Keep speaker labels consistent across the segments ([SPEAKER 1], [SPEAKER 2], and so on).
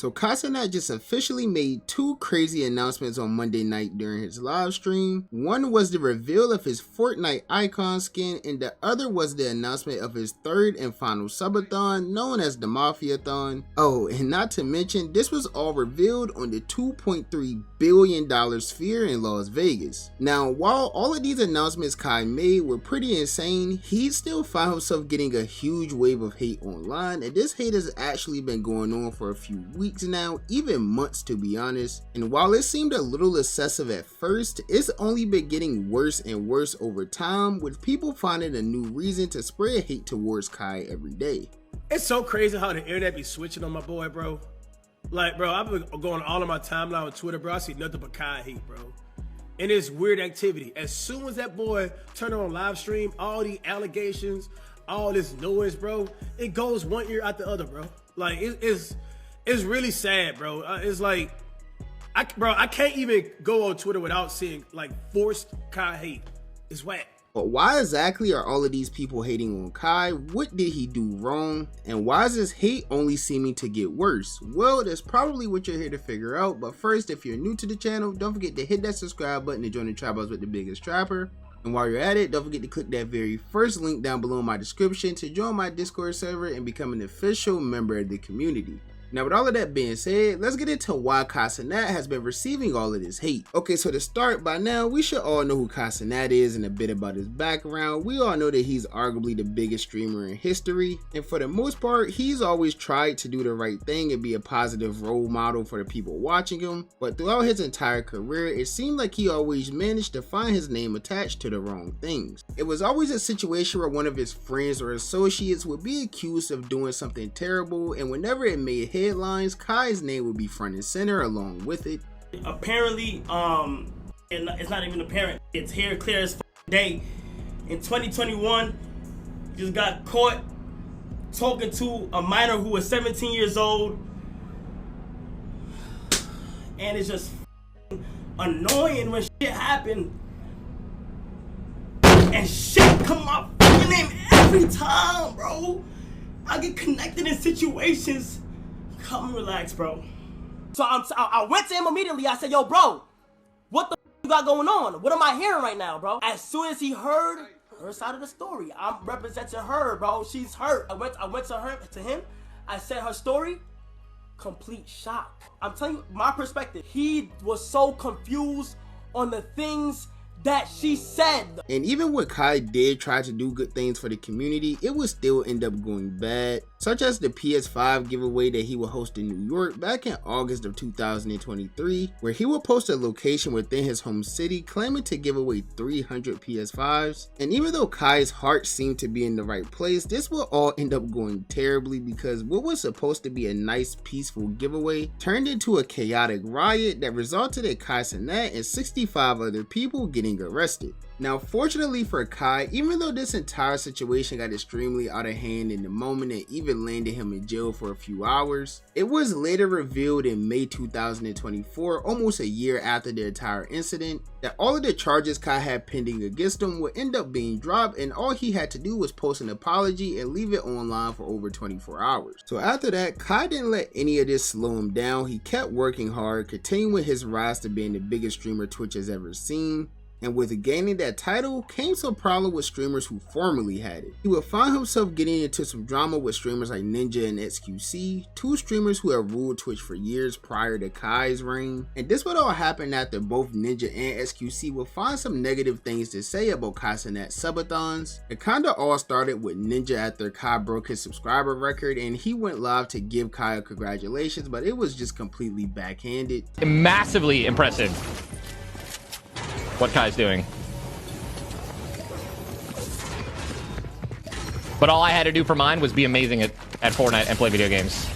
[SPEAKER 1] So Cenat just officially made two crazy announcements on Monday night during his live stream. One was the reveal of his Fortnite icon skin, and the other was the announcement of his third and final subathon known as the Mafia-thon. Oh, and not to mention, this was all revealed on the $2.3 billion sphere in Las Vegas. Now, while all of these announcements Kai made were pretty insane, he still found himself getting a huge wave of hate online, and this hate has actually been going on for a few weeks now, even months to be honest. And while it seemed a little excessive at first, it's only been getting worse and worse over time, with people finding a new reason to spread hate towards Kai every day.
[SPEAKER 2] It's so crazy how the internet be switching on my boy, bro. Like, bro, I've been going all of my timeline on Twitter, bro. I see nothing but Kai hate, bro. And it's weird activity. As soon as that boy turned on live stream, all the allegations, all this noise, bro, it goes one ear out the other, bro. Like, it's really sad, bro. It's like, I can't even go on Twitter without seeing like forced Kai hate. It's whack.
[SPEAKER 1] But why exactly are all of these people hating on Kai? What did he do wrong? And why is this hate only seeming to get worse? Well, that's probably what you're here to figure out. But first, if you're new to the channel, don't forget to hit that subscribe button to join the Trap House with the biggest trapper. And while you're at it, don't forget to click that very first link down below in my description to join my Discord server and become an official member of the community. Now, with all of that being said, let's get into why Cenat has been receiving all of this hate. Okay, so to start, by now, we should all know who Cenat is and a bit about his background. We all know that he's arguably the biggest streamer in history, and for the most part, he's always tried to do the right thing and be a positive role model for the people watching him, but throughout his entire career, it seemed like he always managed to find his name attached to the wrong things. It was always a situation where one of his friends or associates would be accused of doing something terrible, and whenever it made headlines, Kai's name would be front and center along with it.
[SPEAKER 3] Apparently, and it's not even apparent, it's here clear as day. In 2021, he just got caught talking to a minor who was 17 years old. And it's just annoying when shit happen. And shit come up my name every time, bro. I get connected in situations. Come relax, bro. So I went to him immediately. I said, yo, bro, what the you got going on? What am I hearing right now, bro? As soon as he heard her side of the story, I'm representing her, bro. She's hurt. I went to him. I said her story. Complete shock. I'm telling you my perspective. He was so confused on the things that she said.
[SPEAKER 1] And even when Kai did try to do good things for the community, it would still end up going bad, such as the PS5 giveaway that he would host in New York back in August of 2023, where he would post a location within his home city claiming to give away 300 PS5s. And even though Kai's heart seemed to be in the right place, this will all end up going terribly because what was supposed to be a nice peaceful giveaway turned into a chaotic riot that resulted in Cenat and 65 other people getting arrested. Now, fortunately for Kai, even though this entire situation got extremely out of hand in the moment and even landed him in jail for a few hours, it was later revealed in May 2024, almost a year after the entire incident, that all of the charges Kai had pending against him would end up being dropped, and all he had to do was post an apology and leave it online for over 24 hours. So after that, Kai didn't let any of this slow him down. He kept working hard, continuing his rise to being the biggest streamer Twitch has ever seen. And with gaining that title came some problem with streamers who formerly had it. He would find himself getting into some drama with streamers like Ninja and XQC, two streamers who have ruled Twitch for years prior to Kai's reign. And this would all happen after both Ninja and XQC would find some negative things to say about Cenat's subathons. It kinda all started with Ninja after Kai broke his subscriber record and he went live to give Kai a congratulations, but it was just completely backhanded.
[SPEAKER 4] Massively impressive what Kai's doing. But all I had to do for mine was be amazing at Fortnite and play video games.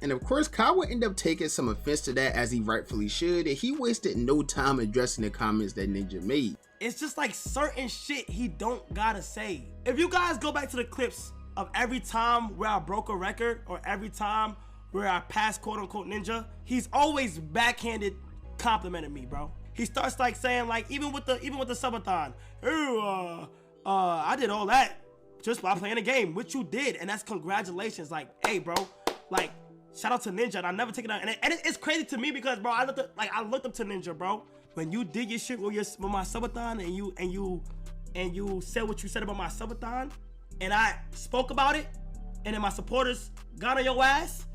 [SPEAKER 1] And of course, Kai would end up taking some offense to that, as he rightfully should, and he wasted no time addressing the comments that Ninja made.
[SPEAKER 3] It's just like certain shit he don't gotta say. If you guys go back to the clips of every time where I broke a record or every time where I passed quote unquote Ninja, he's always backhanded complimented me, bro. He starts like saying like even with the subathon, I did all that just by playing a game, which you did, and that's congratulations. Like, hey bro, like Shout out to Ninja, and I never take it out. And it's crazy to me because, bro, I looked up to Ninja, bro. When you did your shit with my subathon, and you said what you said about my subathon, and I spoke about it, and then my supporters got on your ass,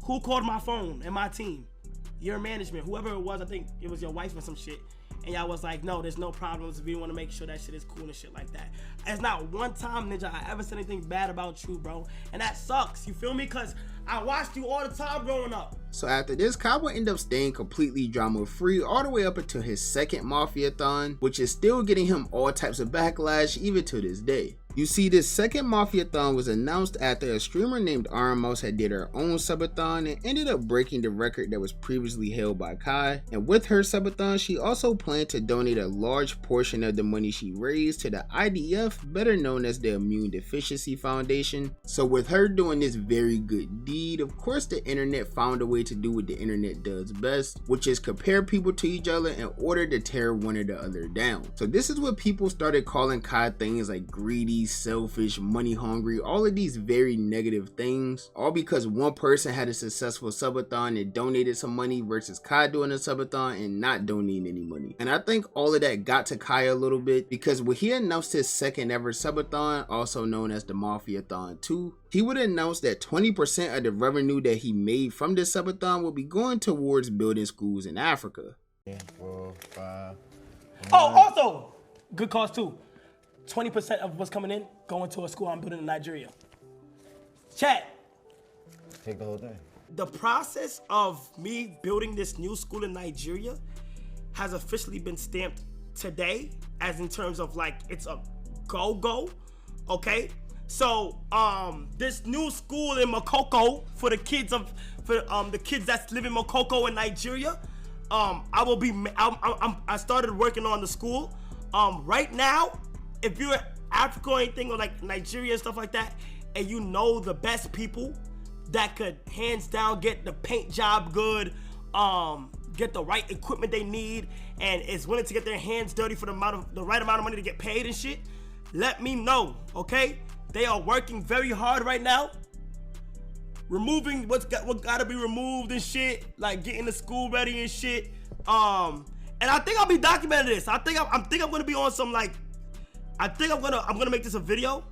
[SPEAKER 3] who called my phone and my team? Your management, whoever it was, I think it was your wife or some shit. And y'all was like, no, there's no problems. We want to make sure that shit is cool and shit like that. It's not one time, Ninja, I ever said anything bad about you, bro. And that sucks, you feel me? Because I watched you all the time growing up.
[SPEAKER 1] So after this, Kai would end up staying completely drama-free all the way up until his second Mafia-thon, which is still getting him all types of backlash even to this day. You see, this second Mafia-thon was announced after a streamer named Mouse had did her own subathon and ended up breaking the record that was previously held by Kai. And with her subathon, she also planned to donate a large portion of the money she raised to the IDF, better known as the Immune Deficiency Foundation. So with her doing this very good deed, of course the internet found a way to do what the internet does best, which is compare people to each other in order to tear one or the other down. So this is what people started calling Kai things like greedy, selfish, money hungry, all of these very negative things, all because one person had a successful subathon and donated some money versus Kai doing a subathon and not donating any money. And I think all of that got to Kai a little bit, because when he announced his second ever subathon, also known as the Mafia-thon 2, he would announce that 20% of the revenue that he made from this subathon will be going towards building schools in Africa.
[SPEAKER 5] 4, 5.
[SPEAKER 3] Oh, also, good cause too. 20% of what's coming in going to a school I'm building in Nigeria. Chat.
[SPEAKER 5] Take the whole thing.
[SPEAKER 3] The process of me building this new school in Nigeria has officially been stamped today, as in terms of like it's a go, okay? So this new school in Makoko for the kids that live in Makoko in Nigeria, I started working on the school. Right now, if you're Africa or anything, or like Nigeria and stuff like that, and you know the best people that could hands down get the paint job good, get the right equipment they need, and is willing to get their hands dirty for the right amount of money to get paid and shit, let me know, okay? They are working very hard right now, removing what gotta be removed and shit, like getting the school ready and shit. And I think I'll be documenting this. I think I'm gonna be on some like, I'm gonna make this a video,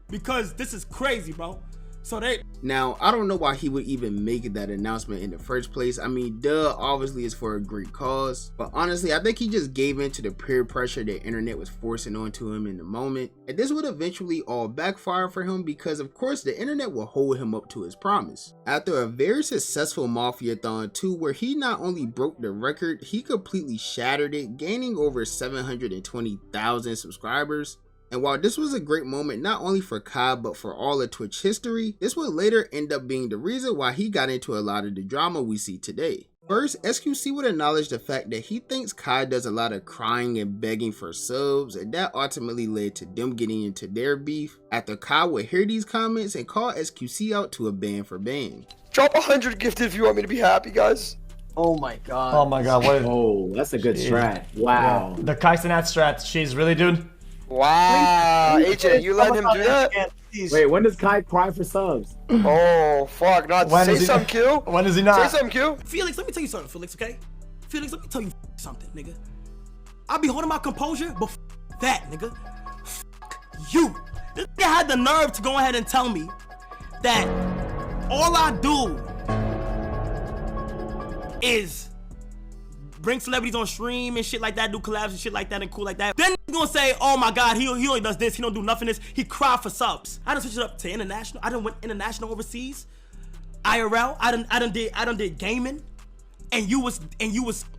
[SPEAKER 3] because this is crazy, bro. So
[SPEAKER 1] now, I don't know why he would even make that announcement in the first place. I mean, duh, obviously it's for a great cause. But honestly, I think he just gave in to the peer pressure the internet was forcing onto him in the moment. And this would eventually all backfire for him, because of course the internet will hold him up to his promise. After a very successful Mafia-thon 2, where he not only broke the record, he completely shattered it, gaining over 720,000 subscribers. And while this was a great moment not only for Kai but for all of Twitch history, this would later end up being the reason why he got into a lot of the drama we see today. First, SQC would acknowledge the fact that he thinks Kai does a lot of crying and begging for subs, and that ultimately led to them getting into their beef, after Kai would hear these comments and call SQC out to a ban for ban.
[SPEAKER 6] Drop 100 gifted if you want me to be happy, guys.
[SPEAKER 7] Oh my god.
[SPEAKER 8] Oh my god, what is...
[SPEAKER 7] Oh, that's a good strat. Wow.
[SPEAKER 8] Yeah. The Cenat strat, she's really, dude.
[SPEAKER 6] Wow, AJ, you let him do that?
[SPEAKER 7] Wait, when does Kai cry for subs?
[SPEAKER 6] Oh, fuck, not say something, Q.
[SPEAKER 8] When is he not?
[SPEAKER 6] Say something, Q.
[SPEAKER 3] Felix, let me tell you something, Felix, okay? Felix, let me tell you something, nigga. I'll be holding my composure, but that, nigga. You. This nigga had the nerve to go ahead and tell me that all I do is bring celebrities on stream and shit like that, do collabs and shit like that and cool like that. Then he's gonna say, oh my god, he only does this, he don't do nothing this, he cry for subs. I done switched it up to international. I done went international overseas. IRL, I done did gaming. And you was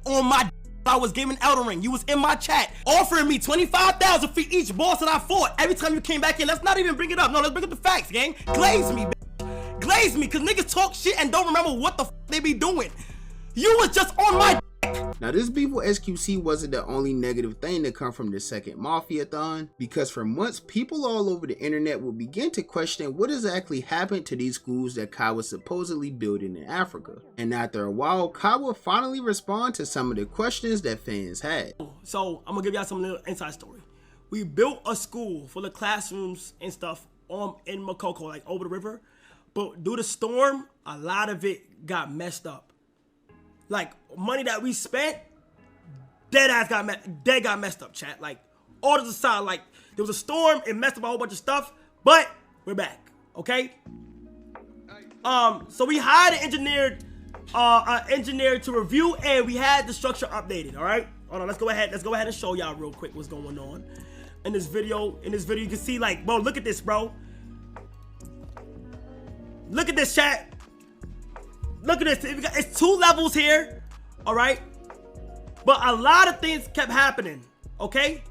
[SPEAKER 3] on my I was gaming Elden Ring. You was in my chat offering me 25,000 for each boss that I fought. Every time you came back in, let's not even bring it up. No, let's bring up the facts, gang. Glaze me, bitch. Glaze me, cause niggas talk shit and don't remember what the they be doing. You was just on my
[SPEAKER 1] Now this beef with SQC wasn't the only negative thing to come from the second Mafia-thon, because for months people all over the internet would begin to question what exactly happened to these schools that Kai was supposedly building in Africa. And after a while, Kai would finally respond to some of the questions that fans had.
[SPEAKER 3] So I'm gonna give y'all some little inside story. We built a school full of classrooms and stuff in Makoko, like over the river. But due to storm, a lot of it got messed up. Like money that we spent, dead got messed up, chat. Like orders aside, like there was a storm, it messed up a whole bunch of stuff, but we're back, okay? So we hired an engineer to review, and we had the structure updated. All right, hold on. Let's go ahead and show y'all real quick what's going on in this video. In this video, you can see like, bro, look at this, bro. Look at this, chat. Look at this. It's 2 levels here. All right, but a lot of things kept happening. Okay.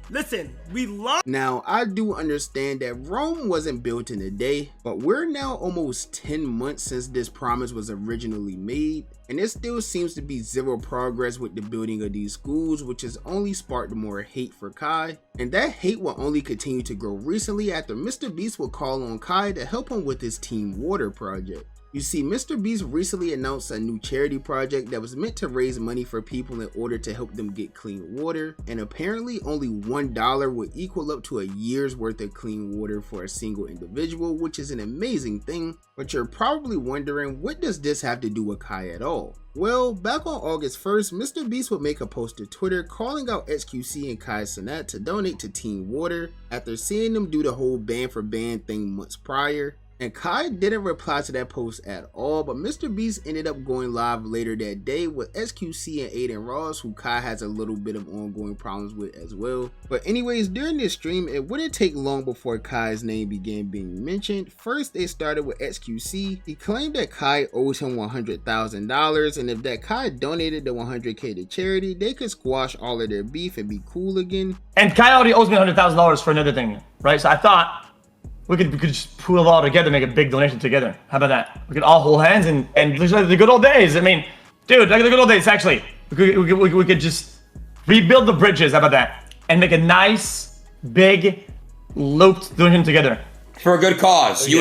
[SPEAKER 3] Listen, we love.
[SPEAKER 1] Now, I do understand that Rome wasn't built in a day, but we're now almost 10 months since this promise was originally made, and there still seems to be zero progress with the building of these schools, which has only sparked more hate for Kai, and that hate will only continue to grow recently after Mr. Beast will call on Kai to help him with his Team Water project. You see, Mr. Beast recently announced a new charity project that was meant to raise money for people in order to help them get clean water, and apparently only $1 would equal up to a year's worth of clean water for a single individual, which is an amazing thing. But you're probably wondering, what does this have to do with Kai at all? Well, back on August 1st, Mr. Beast would make a post to Twitter calling out XQC and Kai Cenat to donate to Team Water after seeing them do the whole band for band thing months prior. And Kai didn't reply to that post at all, but Mr. Beast ended up going live later that day with XQC and Aiden Ross, who Kai has a little bit of ongoing problems with as well. But anyways, during this stream, it wouldn't take long before Kai's name began being mentioned. First, they started with XQC. He claimed that Kai owes him $100,000, and if that Kai donated the $100K to charity, they could squash all of their beef and be cool again.
[SPEAKER 8] And Kai already owes me $100,000 for another thing, right? So I thought we could just pool it all together, make a big donation together. How about that? We could all hold hands and look like the good old days. I mean, dude, like the good old days, actually. We could just rebuild the bridges, how about that? And make a nice, big, looped donation together.
[SPEAKER 9] For a good cause.
[SPEAKER 2] Okay.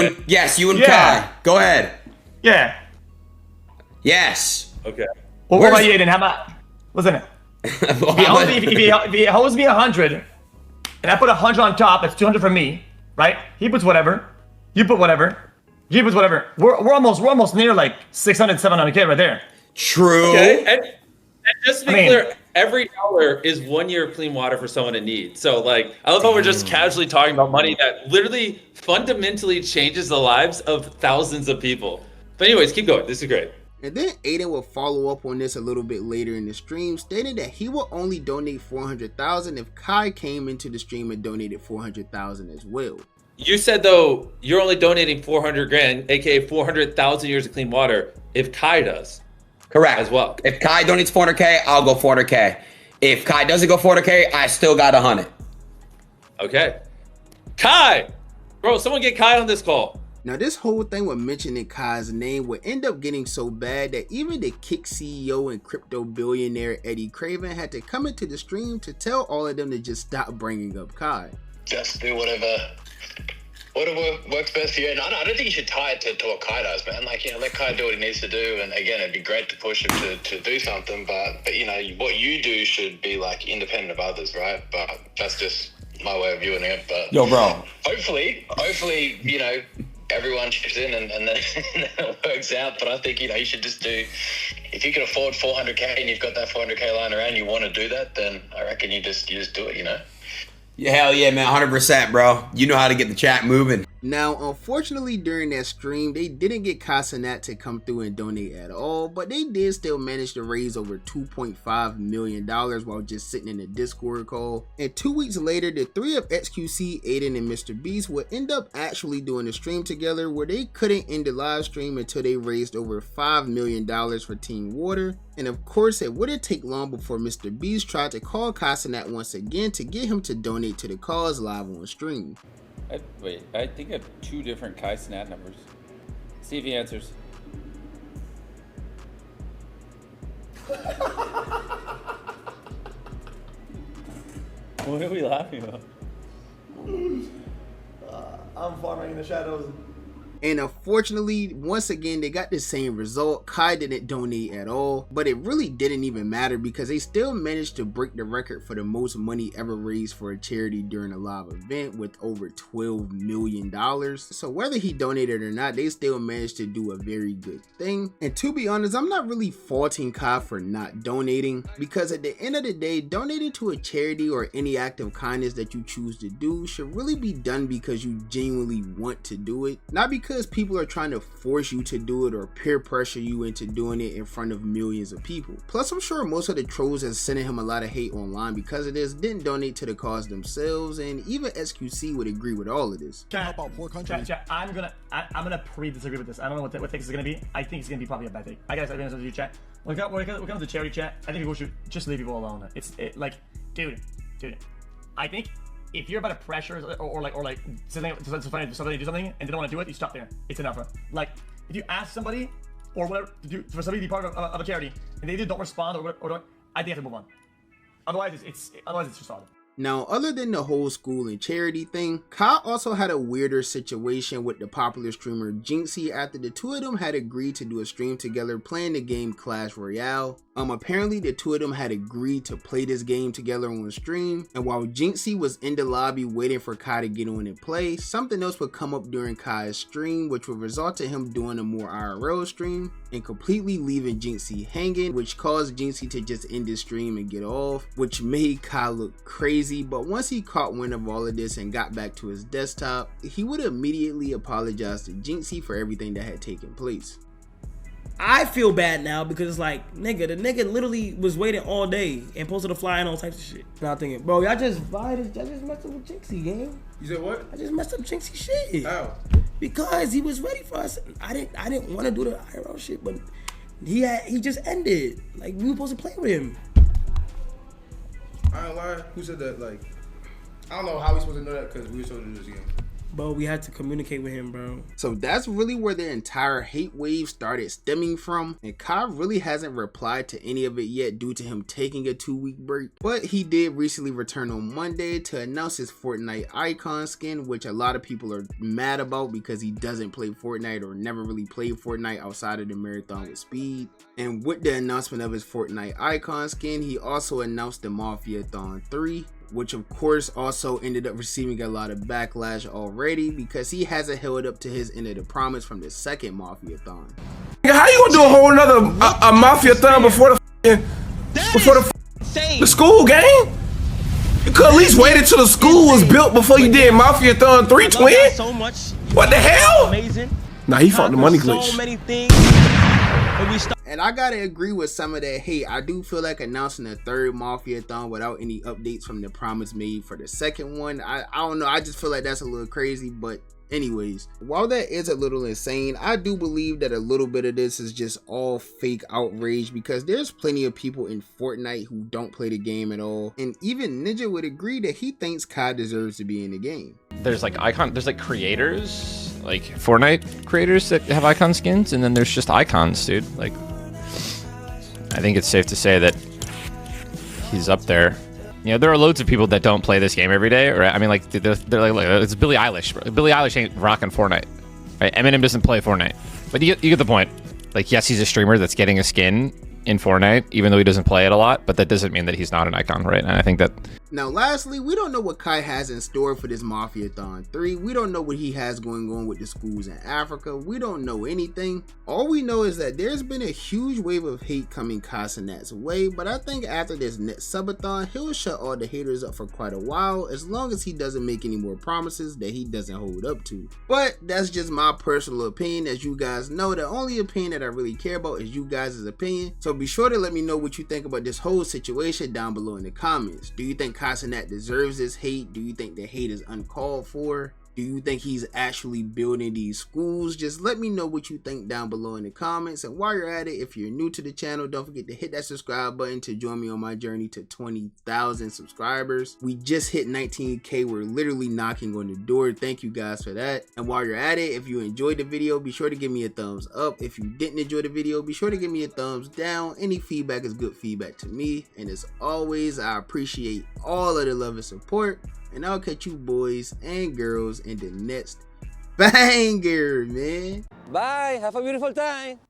[SPEAKER 9] You and Kai. Go ahead.
[SPEAKER 8] Yeah.
[SPEAKER 9] Yes.
[SPEAKER 2] Okay.
[SPEAKER 8] What about you, Aiden? How about, listen, if he owes me 100, and I put 100 on top, that's 200 for me. Right? He puts whatever. You put whatever. He puts whatever. We're almost near like 600, 700K right there.
[SPEAKER 9] True.
[SPEAKER 10] Okay. And just to be clear, every dollar is 1 year of clean water for someone in need. So like, I love how we're just casually talking about money that literally fundamentally changes the lives of thousands of people. But anyways, keep going. This is great.
[SPEAKER 1] And then Aiden will follow up on this a little bit later in the stream, stating that he will only donate $400,000 if Kai came into the stream and donated $400,000 as well.
[SPEAKER 10] You said though you're only donating 400 grand, aka 400,000 years of clean water, if Kai does.
[SPEAKER 9] Correct.
[SPEAKER 10] As well.
[SPEAKER 9] If Kai donates 400K, I'll go 400K. If Kai doesn't go 400K, I still got 100.
[SPEAKER 10] Okay. Kai! Bro, someone get Kai on this call.
[SPEAKER 1] Now this whole thing with mentioning Kai's name would end up getting so bad that even the Kick CEO and crypto billionaire Eddie Craven had to come into the stream to tell all of them to just stop bringing up Kai.
[SPEAKER 11] Just do whatever works best for you. And I don't think you should tie it to what Kai does, man. Like, you know, let Kai do what he needs to do. And again, it'd be great to push him to do something, but you know, what you do should be like independent of others, right? But that's just my way of viewing it. But
[SPEAKER 9] yo, bro.
[SPEAKER 11] Hopefully, you know, everyone chips in and then it works out. But I think, you know, you should just do, if you can afford 400K and you've got that 400K lying around, you want to do that, then I reckon you just do it, you know?
[SPEAKER 9] Yeah, hell yeah, man, 100%, bro. You know how to get the chat moving.
[SPEAKER 1] Now, unfortunately, during that stream, they didn't get Kai Cenat to come through and donate at all, but they did still manage to raise over $2.5 million while just sitting in the Discord call. And 2 weeks later, the three of XQC, Aiden, and Mr. Beast would end up actually doing a stream together where they couldn't end the live stream until they raised over $5 million for Team Water. And of course, it wouldn't take long before Mr. Beast tried to call Kai Cenat once again to get him to donate to the cause live on stream.
[SPEAKER 12] Wait, I think I have 2 different Kai Cenat numbers. See if he answers. What are we laughing about?
[SPEAKER 8] I'm farming in the shadows.
[SPEAKER 1] And of Unfortunately, once again, they got the same result. Kai didn't donate at all, but it really didn't even matter because they still managed to break the record for the most money ever raised for a charity during a live event with over $12 million. So whether he donated or not, they still managed to do a very good thing. And to be honest, I'm not really faulting Kai for not donating, because at the end of the day, donating to a charity or any act of kindness that you choose to do should really be done because you genuinely want to do it, not because people are trying to force you to do it or peer pressure you into doing it in front of millions of people. Plus, I'm sure most of the trolls that's sending him a lot of hate online because of this didn't donate to the cause themselves, and even SQC would agree with all of this.
[SPEAKER 8] Chat, I'm gonna pre-disagree with this. I don't know what take this is gonna be. I think it's gonna be probably a bad take. I guess I'm gonna do chat. When it comes to charity chat, I think people should just leave people alone. Like, dude, I think if you're about to pressure or something to do something and they don't want to do it, you stop there. It's enough. Like, if you ask somebody or whatever for somebody to be part of a charity and they either don't respond or don't, I think you have to move on. Otherwise, it's just odd.
[SPEAKER 1] Now, other than the whole school and charity thing, Kai also had a weirder situation with the popular streamer Jinxy after the two of them had agreed to do a stream together playing the game Clash Royale. Apparently the two of them had agreed to play this game together on stream, and while Jinxy was in the lobby waiting for Kai to get on and play, something else would come up during Kai's stream, which would result in him doing a more IRL stream and completely leaving Jinxy hanging, which caused Jinxy to just end his stream and get off, which made Kai look crazy. But once he caught wind of all of this and got back to his desktop, he would immediately apologize to Jinxy for everything that had taken place.
[SPEAKER 3] I feel bad now because it's like, nigga, the nigga literally was waiting all day and posted a flyer and all types of shit. And I'm thinking, bro, y'all just messed up with Jinxy, gang.
[SPEAKER 2] You said what?
[SPEAKER 3] I just messed up Jinxy shit.
[SPEAKER 2] How?
[SPEAKER 3] Because he was ready for us. I didn't want to do the IRL shit, but he just ended. Like, we were supposed to play with him.
[SPEAKER 2] I ain't lie. Who said that? Like, I don't know how we supposed to know that because we were supposed to do this game.
[SPEAKER 3] Bro, we had to communicate with him, bro.
[SPEAKER 1] So that's really where the entire hate wave started stemming from, and Kai really hasn't replied to any of it yet due to him taking a 2-week break. But he did recently return on Monday to announce his Fortnite icon skin, which a lot of people are mad about because he doesn't play Fortnite or never really played Fortnite outside of the marathon with Speed. And with the announcement of his Fortnite icon skin, he also announced the Mafia-thon 3, which of course also ended up receiving a lot of backlash already because he hasn't held up to his end of the promise from the second Mafia-thon.
[SPEAKER 2] How you gonna do a whole nother Mafia-thon before the school game? You could at least wait until the school was built before you did Mafia-thon 3, twin.
[SPEAKER 3] So much.
[SPEAKER 2] What the hell?
[SPEAKER 3] Amazing.
[SPEAKER 2] Nah, he fought the money glitch.
[SPEAKER 3] So many things.
[SPEAKER 1] And I gotta agree with some of that hate. I do feel like announcing a third Mafia-thon without any updates from the promise made for the second one, I don't know, I just feel like that's a little crazy. But anyways, while that is a little insane, I do believe that a little bit of this is just all fake outrage because there's plenty of people in Fortnite who don't play the game at all, and even Ninja would agree that he thinks Kai deserves to be in the game.
[SPEAKER 4] There's like creators, like Fortnite creators that have icon skins, and then there's just icons, dude. Like, I think it's safe to say that he's up there. You know, there are loads of people that don't play this game every day, right? I mean, like, they're like, it's Billie Eilish. Bro. Billie Eilish ain't rocking Fortnite, right? Eminem doesn't play Fortnite. But you get the point. Like, yes, he's a streamer that's getting a skin in Fortnite, even though he doesn't play it a lot, but that doesn't mean that he's not an icon, right? And I think that...
[SPEAKER 1] Now, lastly, we don't know what Kai has in store for this Mafia-thon 3. We don't know what he has going on with the schools in Africa. We don't know anything. All we know is that there's been a huge wave of hate coming Kai Cenat's way, but I think after this next subathon, he'll shut all the haters up for quite a while, as long as he doesn't make any more promises that he doesn't hold up to. But that's just my personal opinion. As you guys know, the only opinion that I really care about is you guys' opinion. So be sure to let me know what you think about this whole situation down below in the comments. Do you think Kai Cenat deserves this hate? Do you think the hate is uncalled for? Do you think he's actually building these schools? Just let me know what you think down below in the comments. And while you're at it, if you're new to the channel, don't forget to hit that subscribe button to join me on my journey to 20,000 subscribers. We just hit 19K. We're literally knocking on the door. Thank you guys for that. And while you're at it, if you enjoyed the video, be sure to give me a thumbs up. If you didn't enjoy the video, be sure to give me a thumbs down. Any feedback is good feedback to me. And as always, I appreciate all of the love and support. And I'll catch you boys and girls in the next banger, man.
[SPEAKER 13] Bye. Have a beautiful time.